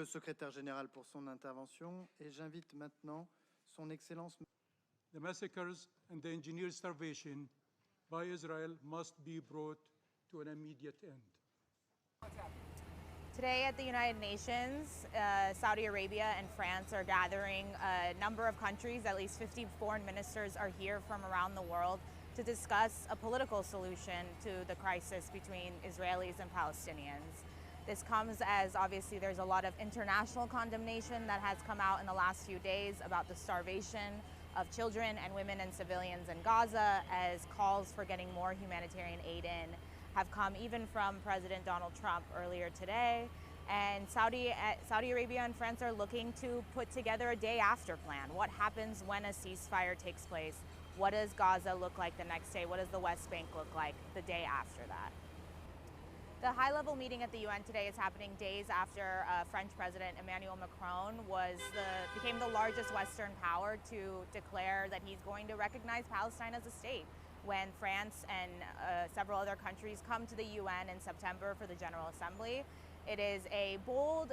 Le secrétaire général pour son intervention et j'invite maintenant son Excellence. The massacres and the engineered starvation by Israel must be brought to an immediate end. Today at the United Nations, Saudi Arabia and France are gathering a number of countries. At least 50 foreign ministers are here from around the world to discuss a political solution to the crisis between Israelis and Palestinians. This comes as obviously there's a lot of international condemnation that has come out in the last few days about the starvation of children and women and civilians in Gaza, as calls for getting more humanitarian aid in have come even from President Donald Trump earlier today. And Saudi Arabia and France are looking to put together a day after plan. What happens when a ceasefire takes place? What does Gaza look like the next day? What does the West Bank look like the day after that? The high-level meeting at the UN today is happening days after French President Emmanuel Macron became the largest Western power to declare that he's going to recognize Palestine as a state when France and several other countries come to the UN in September for the General Assembly. It is a bold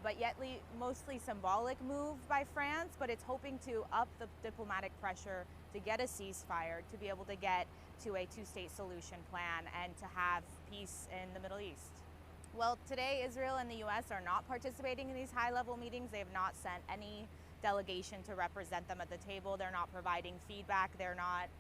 but yet mostly symbolic move by France, but it's hoping to up the diplomatic pressure to get a ceasefire, to be able to get to a two-state solution plan and to have peace in the Middle East. Well, today Israel and the US are not participating in these high-level meetings. They have not sent any delegation to represent them at the table. They're not providing feedback. They're not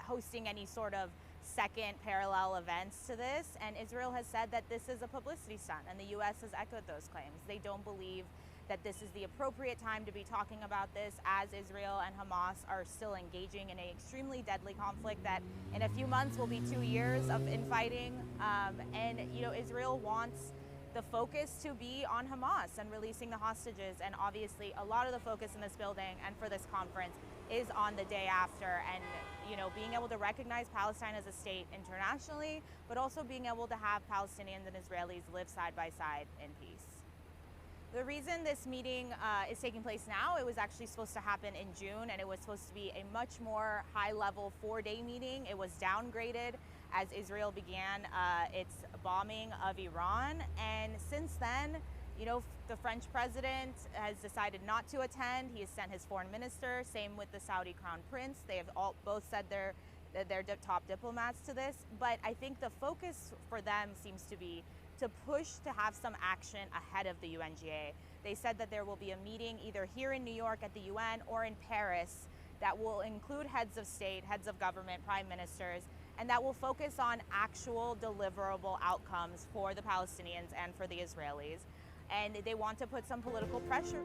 hosting any sort of second parallel events to this. And Israel has said that this is a publicity stunt, and the US has echoed those claims. They don't believe that this is the appropriate time to be talking about this, as Israel and Hamas are still engaging in an extremely deadly conflict that in a few months will be 2 years of infighting. And Israel wants the focus to be on Hamas and releasing the hostages. And obviously a lot of the focus in this building and for this conference is on the day after, and being able to recognize Palestine as a state internationally, but also being able to have Palestinians and Israelis live side by side in peace. The reason this meeting is taking place now, it was actually supposed to happen in June, and it was supposed to be a much more high-level 4-day meeting. It was downgraded as Israel began its bombing of Iran. And since then, the French president has decided not to attend. He has sent his foreign minister, same with the Saudi crown prince. They have both said they're top diplomats to this. But I think the focus for them seems to be to push to have some action ahead of the UNGA. They said that there will be a meeting either here in New York at the UN or in Paris that will include heads of state, heads of government, prime ministers, and that will focus on actual deliverable outcomes for the Palestinians and for the Israelis. And they want to put some political pressure.